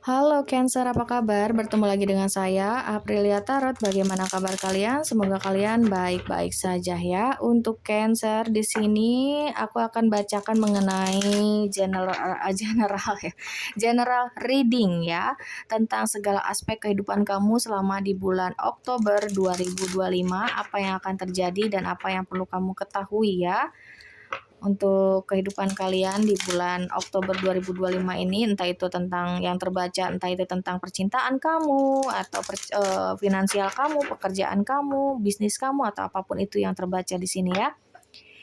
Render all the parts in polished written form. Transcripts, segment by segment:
Halo Cancer, apa kabar? Bertemu lagi dengan saya, Aprilia Tarot. Bagaimana kabar kalian? Semoga kalian baik-baik saja ya. Untuk Cancer di sini aku akan bacakan mengenai general ya. General reading ya, tentang segala aspek kehidupan kamu selama di bulan Oktober 2025, apa yang akan terjadi dan apa yang perlu kamu ketahui ya untuk kehidupan kalian di bulan Oktober 2025 ini, entah itu tentang yang terbaca, entah itu tentang percintaan kamu atau finansial kamu, pekerjaan kamu, bisnis kamu, atau apapun itu yang terbaca di sini ya.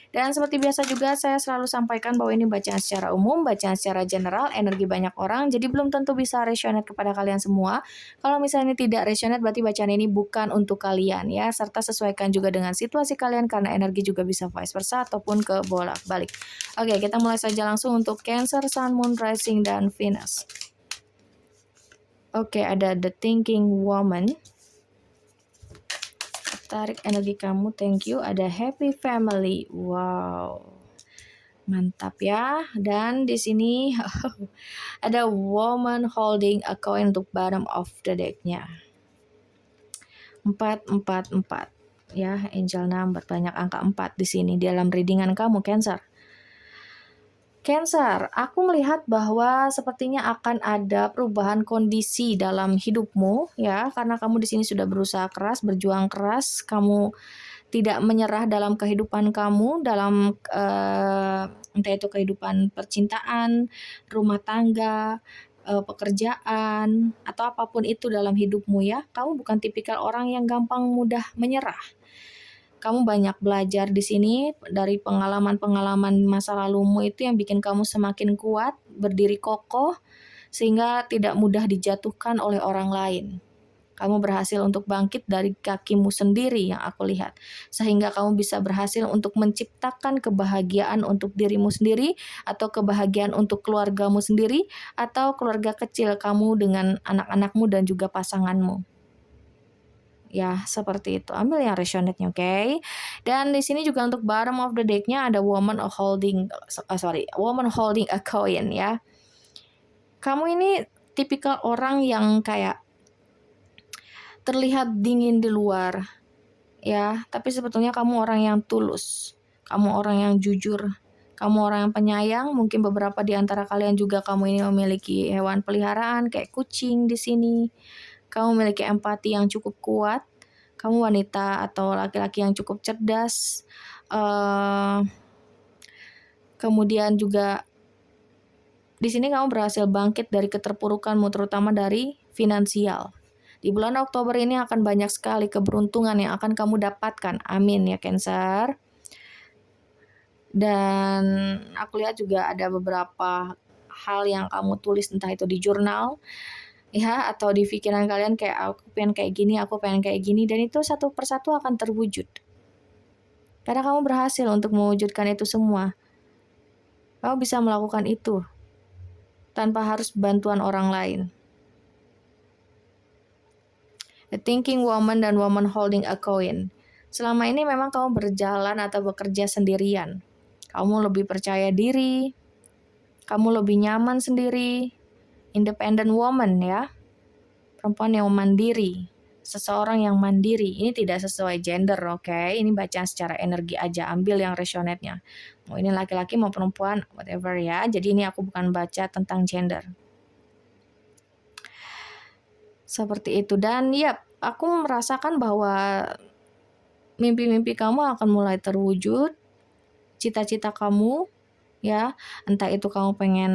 Dan seperti biasa juga saya selalu sampaikan bahwa ini bacaan secara umum, bacaan secara general, energi banyak orang, jadi belum tentu bisa resonate kepada kalian semua. Kalau misalnya ini tidak resonate, berarti bacaan ini bukan untuk kalian ya, serta sesuaikan juga dengan situasi kalian karena energi juga bisa vice versa ataupun ke bolak-balik. Oke, kita mulai saja langsung untuk Cancer, Sun, Moon, Rising, dan Venus. Oke, ada The Thinking Woman. Tarik energi kamu, thank you. Ada Happy Family, wow, mantap ya. Dan di sini ada Woman Holding a Coin untuk bottom of the deck-nya. 444 ya, angel number, banyak angka 4 di sini dalam readingan kamu Cancer. Cancer, aku melihat bahwa sepertinya akan ada perubahan kondisi dalam hidupmu ya, karena kamu di sini sudah berusaha keras, berjuang keras, kamu tidak menyerah dalam kehidupan kamu, dalam entah itu kehidupan percintaan, rumah tangga, pekerjaan, atau apapun itu dalam hidupmu ya. Kamu bukan tipikal orang yang gampang mudah menyerah. Kamu banyak belajar di sini dari pengalaman-pengalaman masa lalumu itu yang bikin kamu semakin kuat, berdiri kokoh, sehingga tidak mudah dijatuhkan oleh orang lain. Kamu berhasil untuk bangkit dari kakimu sendiri yang aku lihat. Sehingga kamu bisa berhasil untuk menciptakan kebahagiaan untuk dirimu sendiri, atau kebahagiaan untuk keluargamu sendiri, atau keluarga kecil kamu dengan anak-anakmu dan juga pasanganmu. Ya, seperti itu. Ambil yang resonate-nya, oke? Dan di sini juga untuk bottom of the deck-nya ada woman holding a coin ya. Kamu ini tipikal orang yang kayak terlihat dingin di luar ya, tapi sebetulnya kamu orang yang tulus. Kamu orang yang jujur. Kamu orang yang penyayang. Mungkin beberapa di antara kalian juga kamu ini memiliki hewan peliharaan kayak kucing di sini. Kamu memiliki empati yang cukup kuat. Kamu wanita atau laki-laki yang cukup cerdas. Kemudian juga di sini kamu berhasil bangkit dari keterpurukanmu, terutama dari finansial. Di bulan Oktober ini akan banyak sekali keberuntungan yang akan kamu dapatkan. Amin ya Cancer. Dan aku lihat juga ada beberapa hal yang kamu tulis, entah itu di jurnal ya, atau di pikiran kalian kayak aku pengen kayak gini, aku pengen kayak gini, dan itu satu persatu akan terwujud. Karena kamu berhasil untuk mewujudkan itu semua. Kamu bisa melakukan itu tanpa harus bantuan orang lain. The Thinking Woman dan Woman Holding a Coin. Selama ini memang kamu berjalan atau bekerja sendirian. Kamu lebih percaya diri, kamu lebih nyaman sendiri, independent woman ya, perempuan yang mandiri, seseorang yang mandiri. Ini tidak sesuai gender, oke? Ini bacaan secara energi aja, ambil yang resonate-nya. Mau ini laki-laki mau perempuan, whatever ya. Jadi ini aku bukan baca tentang gender. Seperti itu. Dan ya, aku merasakan bahwa mimpi-mimpi kamu akan mulai terwujud, cita-cita kamu ya, entah itu kamu pengen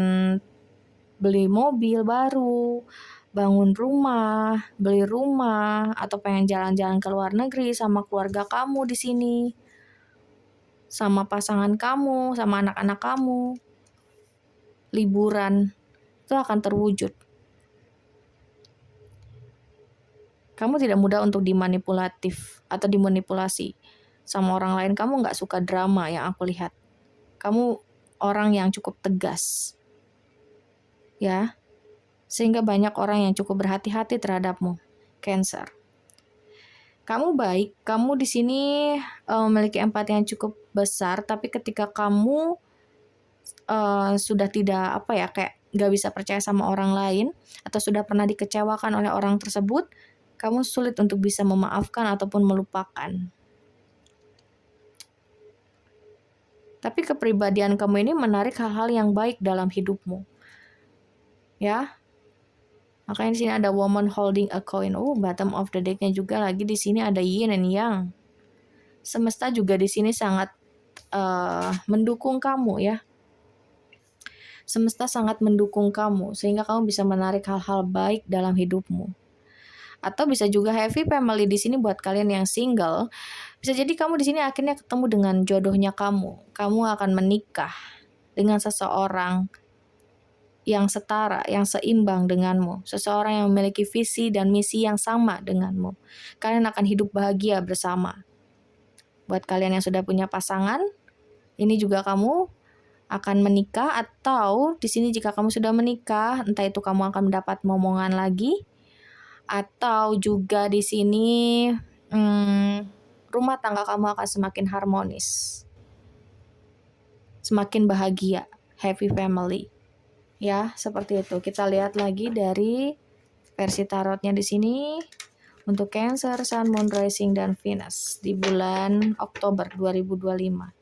beli mobil baru, bangun rumah, beli rumah, atau pengen jalan-jalan ke luar negeri sama keluarga kamu di sini, sama pasangan kamu, sama anak-anak kamu, liburan, itu akan terwujud. Kamu tidak mudah untuk dimanipulatif atau dimanipulasi sama orang lain. Kamu gak suka drama yang aku lihat. Kamu orang yang cukup tegas ya, sehingga banyak orang yang cukup berhati-hati terhadapmu, Cancer. Kamu baik, kamu di sini memiliki empati yang cukup besar, tapi ketika kamu sudah tidak kayak gak bisa percaya sama orang lain, atau sudah pernah dikecewakan oleh orang tersebut, kamu sulit untuk bisa memaafkan ataupun melupakan. Tapi kepribadian kamu ini menarik hal-hal yang baik dalam hidupmu. Ya. Makanya di sini ada woman holding a coin. Bottom of the deck-nya juga lagi di sini ada yin and yang. Semesta juga di sini sangat mendukung kamu ya. Semesta sangat mendukung kamu sehingga kamu bisa menarik hal-hal baik dalam hidupmu. Atau bisa juga happy family di sini buat kalian yang single. Bisa jadi kamu di sini akhirnya ketemu dengan jodohnya kamu. Kamu akan menikah dengan seseorang yang setara, yang seimbang denganmu. Seseorang yang memiliki visi dan misi yang sama denganmu. Kalian akan hidup bahagia bersama. Buat kalian yang sudah punya pasangan, ini juga kamu akan menikah, atau di sini jika kamu sudah menikah, entah itu kamu akan mendapat momongan lagi, atau juga di sini rumah tangga kamu akan semakin harmonis, semakin bahagia, happy family. Ya, seperti itu. Kita lihat lagi dari versi tarotnya di sini untuk Cancer, Sun, Moon, Rising, dan Venus di bulan Oktober 2025.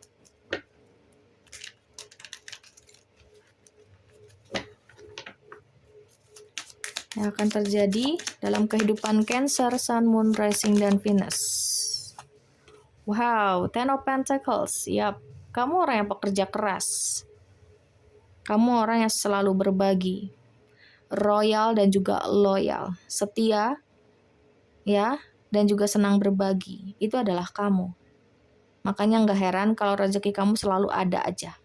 Yang akan terjadi dalam kehidupan Cancer, Sun, Moon, Rising, dan Venus. Wow, Ten of Pentacles. Yap, kamu orang yang pekerja keras. Kamu orang yang selalu berbagi, royal dan juga loyal, setia, ya, dan juga senang berbagi. Itu adalah kamu. Makanya nggak heran kalau rezeki kamu selalu ada aja.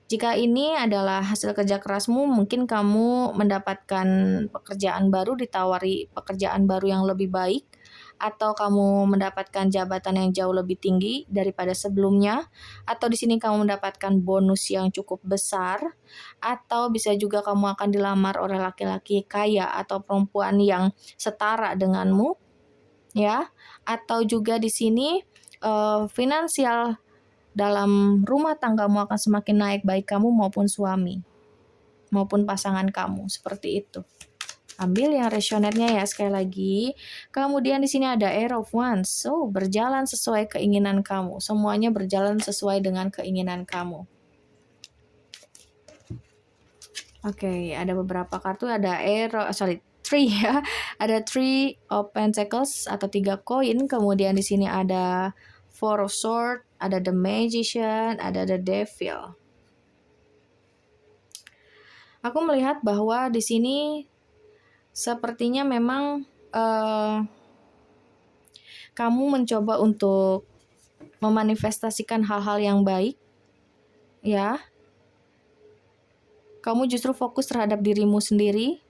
Jika ini adalah hasil kerja kerasmu, mungkin kamu mendapatkan pekerjaan baru, ditawari pekerjaan baru yang lebih baik, atau kamu mendapatkan jabatan yang jauh lebih tinggi daripada sebelumnya, atau di sini kamu mendapatkan bonus yang cukup besar, atau bisa juga kamu akan dilamar oleh laki-laki kaya atau perempuan yang setara denganmu, ya, atau juga di sini finansial dalam rumah tanggamu akan semakin naik, baik kamu maupun suami maupun pasangan kamu, seperti itu. Ambil yang resonate-nya ya sekali lagi. Kemudian di sini ada Air of Wands. Berjalan sesuai keinginan kamu. Semuanya berjalan sesuai dengan keinginan kamu. Oke, ada beberapa kartu, ada three ya. Ada 3 of Pentacles atau 3 koin. Kemudian di sini ada 4 of Swords, ada The Magician, ada The Devil. Aku melihat bahwa di sini sepertinya memang kamu mencoba untuk memanifestasikan hal-hal yang baik, ya. Kamu justru fokus terhadap dirimu sendiri,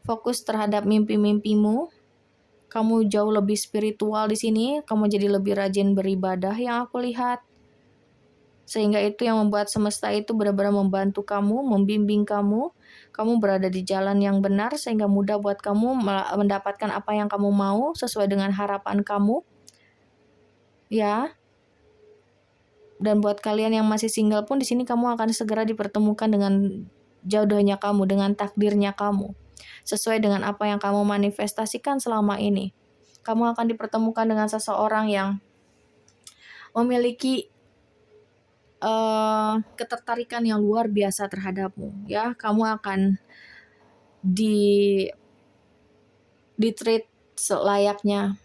fokus terhadap mimpi-mimpimu. Kamu jauh lebih spiritual di sini, kamu jadi lebih rajin beribadah yang aku lihat. Sehingga itu yang membuat semesta itu benar-benar membantu kamu, membimbing kamu. Kamu berada di jalan yang benar sehingga mudah buat kamu mendapatkan apa yang kamu mau sesuai dengan harapan kamu. Ya. Dan buat kalian yang masih single pun di sini kamu akan segera dipertemukan dengan jodohnya kamu, dengan takdirnya kamu. Sesuai dengan apa yang kamu manifestasikan selama ini. Kamu akan dipertemukan dengan seseorang yang memiliki ketertarikan yang luar biasa terhadapmu, ya. Kamu akan di-treat selayaknya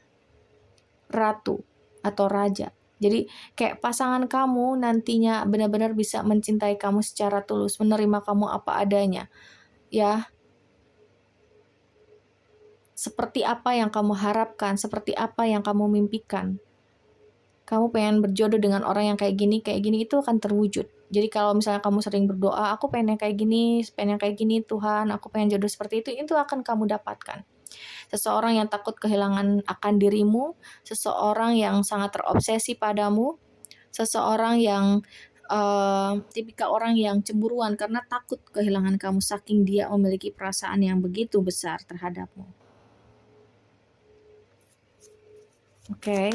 ratu atau raja. Jadi kayak pasangan kamu nantinya benar-benar bisa mencintai kamu secara tulus, menerima kamu apa adanya, ya. Seperti apa yang kamu harapkan, seperti apa yang kamu mimpikan. Kamu pengen berjodoh dengan orang yang kayak gini itu akan terwujud. Jadi kalau misalnya kamu sering berdoa, aku pengen yang kayak gini Tuhan, aku pengen jodoh seperti itu akan kamu dapatkan. Seseorang yang takut kehilangan akan dirimu, seseorang yang sangat terobsesi padamu, seseorang yang tipikal orang yang cemburuan karena takut kehilangan kamu saking dia memiliki perasaan yang begitu besar terhadapmu. Oke.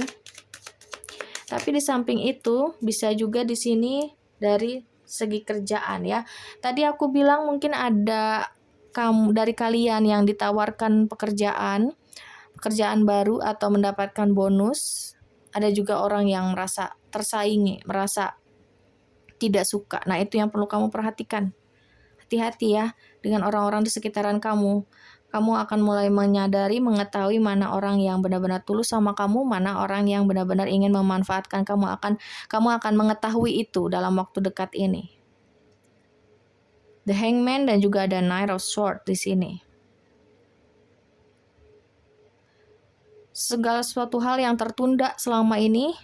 Tapi di samping itu bisa juga di sini dari segi kerjaan ya. Tadi aku bilang mungkin ada kamu dari kalian yang ditawarkan pekerjaan baru atau mendapatkan bonus. Ada juga orang yang merasa tersaingi, merasa tidak suka. Nah, itu yang perlu kamu perhatikan. Hati-hati ya dengan orang-orang di sekitaran kamu. Kamu akan mulai menyadari, mengetahui mana orang yang benar-benar tulus sama kamu, mana orang yang benar-benar ingin memanfaatkan kamu. Kamu akan mengetahui itu dalam waktu dekat ini. The Hangman dan juga ada Knight of Swords di sini. Segala suatu hal yang tertunda selama ini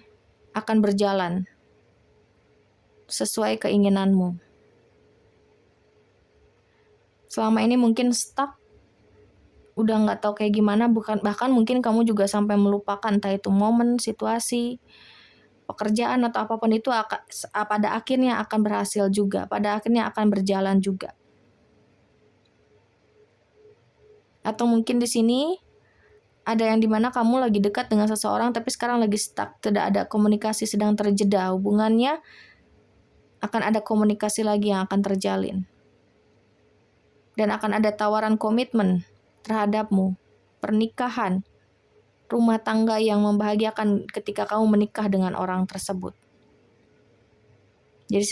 akan berjalan sesuai keinginanmu. Selama ini mungkin stuck, udah nggak tahu kayak gimana, bahkan mungkin kamu juga sampai melupakan entah itu momen, situasi, pekerjaan atau apapun itu pada akhirnya akan berhasil juga, pada akhirnya akan berjalan juga. Atau mungkin di sini ada yang dimana kamu lagi dekat dengan seseorang tapi sekarang lagi stuck, tidak ada komunikasi, sedang terjeda hubungannya, akan ada komunikasi lagi yang akan terjalin. Dan akan ada tawaran komitmen terhadapmu, pernikahan, rumah tangga yang membahagiakan ketika kamu menikah dengan orang tersebut. Jadi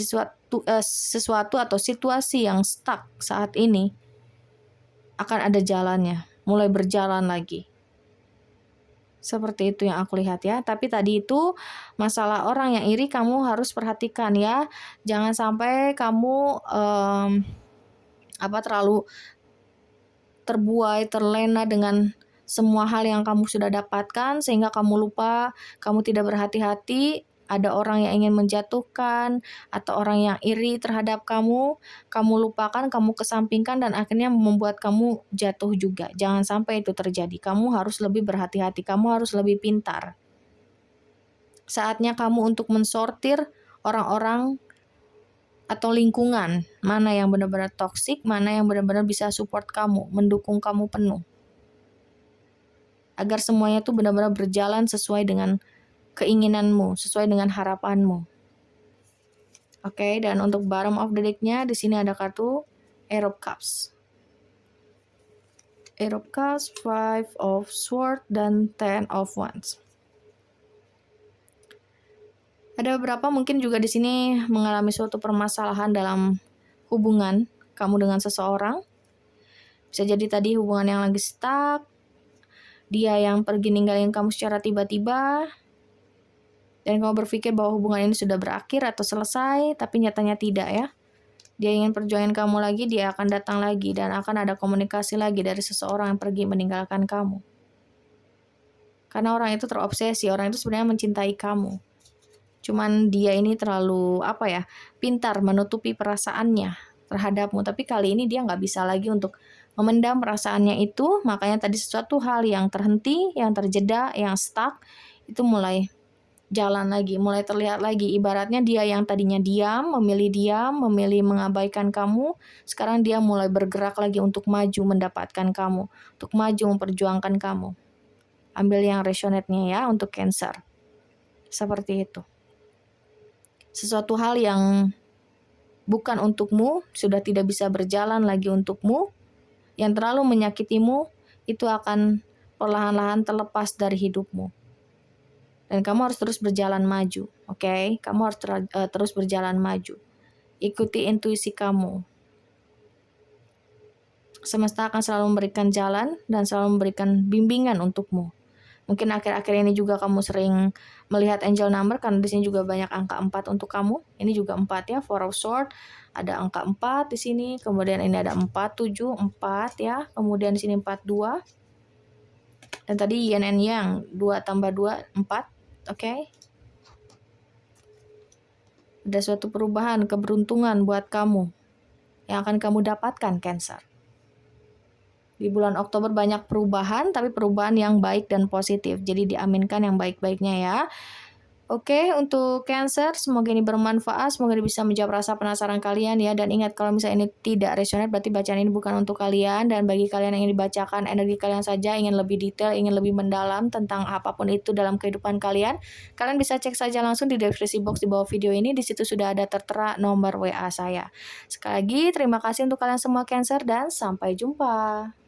sesuatu atau situasi yang stuck saat ini akan ada jalannya, mulai berjalan lagi. Seperti itu yang aku lihat ya. Tapi tadi itu masalah orang yang iri kamu harus perhatikan ya. Jangan sampai kamu terlalu terbuai, terlena dengan semua hal yang kamu sudah dapatkan sehingga kamu lupa, kamu tidak berhati-hati, ada orang yang ingin menjatuhkan atau orang yang iri terhadap kamu lupakan, kamu kesampingkan dan akhirnya membuat kamu jatuh juga. Jangan sampai itu terjadi. Kamu harus lebih berhati-hati, kamu harus lebih pintar. Saatnya kamu untuk mensortir orang-orang atau lingkungan, mana yang benar-benar toksik, mana yang benar-benar bisa support kamu, mendukung kamu penuh. Agar semuanya itu benar-benar berjalan sesuai dengan keinginanmu, sesuai dengan harapanmu. Oke, dan untuk bottom of the deck-nya di sini ada kartu Ace of Cups. Ace of Cups, Five of Swords, dan Ten of Wands. Ada beberapa mungkin juga di sini mengalami suatu permasalahan dalam hubungan kamu dengan seseorang. Bisa jadi tadi hubungan yang lagi stuck, dia yang pergi ninggalin kamu secara tiba-tiba, dan kamu berpikir bahwa hubungan ini sudah berakhir atau selesai, tapi nyatanya tidak ya. Dia ingin perjuangin kamu lagi, dia akan datang lagi, dan akan ada komunikasi lagi dari seseorang yang pergi meninggalkan kamu. Karena orang itu terobsesi, orang itu sebenarnya mencintai kamu. Cuman dia ini terlalu pintar menutupi perasaannya terhadapmu. Tapi kali ini dia nggak bisa lagi untuk memendam perasaannya itu. Makanya tadi sesuatu hal yang terhenti, yang terjeda, yang stuck, itu mulai jalan lagi, mulai terlihat lagi. Ibaratnya dia yang tadinya diam, memilih mengabaikan kamu. Sekarang dia mulai bergerak lagi untuk maju mendapatkan kamu, untuk maju memperjuangkan kamu. Ambil yang resonate-nya ya untuk Cancer. Seperti itu. Sesuatu hal yang bukan untukmu, sudah tidak bisa berjalan lagi untukmu, yang terlalu menyakitimu, itu akan perlahan-lahan terlepas dari hidupmu. Dan kamu harus terus berjalan maju, oke? Kamu harus terus berjalan maju. Ikuti intuisi kamu. Semesta akan selalu memberikan jalan dan selalu memberikan bimbingan untukmu. Mungkin akhir-akhir ini juga kamu sering melihat angel number karena di sini juga banyak angka 4 untuk kamu. Ini juga 4 ya, Four of Swords. Ada angka 4 di sini, kemudian ini ada 4, 7, 4 ya. Kemudian di sini 4, 2. Dan tadi yin and yang, 2 tambah 2, 4. Oke. Ada suatu perubahan, keberuntungan buat kamu yang akan kamu dapatkan, Cancer. Di bulan Oktober banyak perubahan, tapi perubahan yang baik dan positif. Jadi diaminkan yang baik-baiknya ya. Oke, untuk Cancer, semoga ini bermanfaat, semoga ini bisa menjawab rasa penasaran kalian ya, dan ingat kalau misalnya ini tidak resonate berarti bacaan ini bukan untuk kalian, dan bagi kalian yang ingin dibacakan energi kalian saja, ingin lebih detail, ingin lebih mendalam tentang apapun itu dalam kehidupan kalian, kalian bisa cek saja langsung di deskripsi box di bawah video ini, di situ sudah ada tertera nomor WA saya. Sekali lagi, terima kasih untuk kalian semua Cancer dan sampai jumpa.